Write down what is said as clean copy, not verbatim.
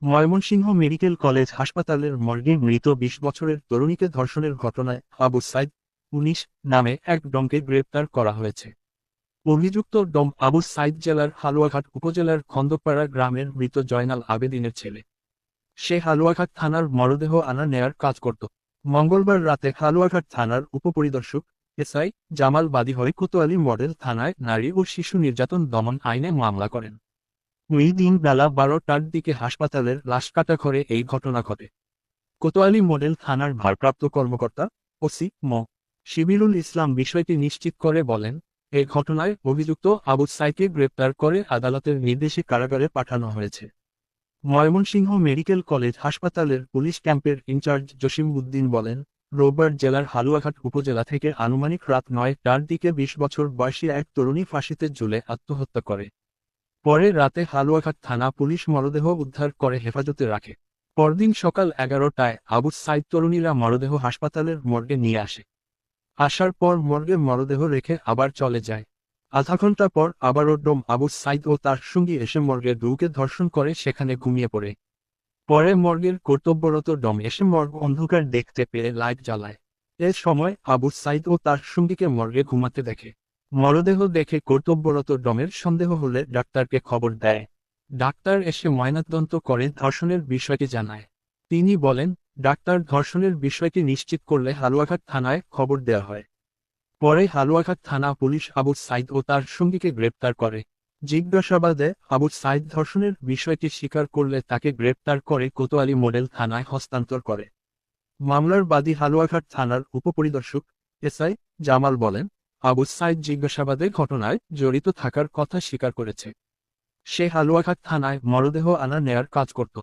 Mymensingh medical college হাসপাতালের মর্গে মৃত ২০ বছরের তরুণীকে ধর্ষণের ঘটনায় আবু সাইদ ১৯ নামে এক ডমকে গ্রেপ্তার করা হয়েছে। অভিযুক্ত ডম আবু সাইদ জেলার হালুয়াঘাট উপজেলার খন্দপাড়া গ্রামের মৃত জয়নাল আবেদিনের ছেলে। সে হালুয়াঘাট থানার মরদেহ আনা নেয়ার কাজ করত। মঙ্গলবার রাতে হালুয়াঘাট থানার উপপরিদর্শক এসআই জামাল বাদী হয়ে কোতোয়ালি মডেল থানায় নারী ও শিশু নির্যাতন দমন আইনে মামলা করেন। ওই দিন বেলা ১২টার দিকে হাসপাতালের লাশকাটাঘরে এই ঘটনা ঘটে। কোতোয়ালি মডেল থানার ভারপ্রাপ্ত কর্মকর্তা ওসি শিবিরুল ইসলাম বিষয়টি নিশ্চিত করে বলেন, এ ঘটনায় অভিযুক্ত আবু সাইদকে গ্রেপ্তার করে আদালতের নির্দেশে কারাগারে পাঠানো হয়েছে। ময়মনসিংহ মেডিকেল কলেজ হাসপাতালের পুলিশ ক্যাম্পের ইনচার্জ জসিম উদ্দিন বলেন, রোববার জেলার হালুয়াঘাট উপজেলা থেকে আনুমানিক রাত ৯টার দিকে ২০ বছর বয়সী এক তরুণী ফাঁসিতে ঝুলে আত্মহত্যা করে। পরে রাতে হালুয়াঘাট থানা পুলিশ মরদেহ উদ্ধার করে হেফাজতে রাখে। পরদিন সকাল ১১টায় আবু সাইদ তরুণীরা মরদেহ হাসপাতালের মর্গে নিয়ে আসে। আসার পর মর্গে মরদেহ রেখে আবার চলে যায়। আধা ঘন্টা পর আবারও ডোম আবু সাইদ ও তার সঙ্গী এসে মর্গে ঢুকে ধর্ষণ করে সেখানে ঘুমিয়ে পড়ে। পরে মর্গের কর্তব্যরত ডম এসে মর্গ অন্ধকার দেখতে পেয়ে লাইট জ্বালায়। এ সময় আবু সাইদ ও তার সঙ্গীকে মর্গে ঘুমাতে দেখে। মরদেহ দেখে কর্তব্যরত ডমের সন্দেহ হলে ডাক্তারকে খবর দেয়। ডাক্তার এসে ময়নাতদন্ত করে ধর্ষণের বিষয়টি জানায়। তিনি বলেন, ডাক্তার ধর্ষণের বিষয়টি নিশ্চিত করলে হালুয়াঘাট থানায় খবর দেওয়া হয়। পরে হালুয়াঘাট থানা পুলিশ আবু সাইদ ও তার সঙ্গীকে গ্রেপ্তার করে। জিজ্ঞাসাবাদে আবু সাইদ ধর্ষণের বিষয়টি স্বীকার করলে তাকে গ্রেপ্তার করে কোতোয়ালি মডেল থানায় হস্তান্তর করে। মামলার বাদী হালুয়াঘাট থানার উপপরিদর্শক এসআই জামাল বলেন, আবু সাইদ জিজ্ঞাসাবাদে ঘটনায় জড়িত থাকার কথা স্বীকার করেছে। সে হালুয়াঘাট থানায় মরদেহ আনা নেয়ার কাজ করত।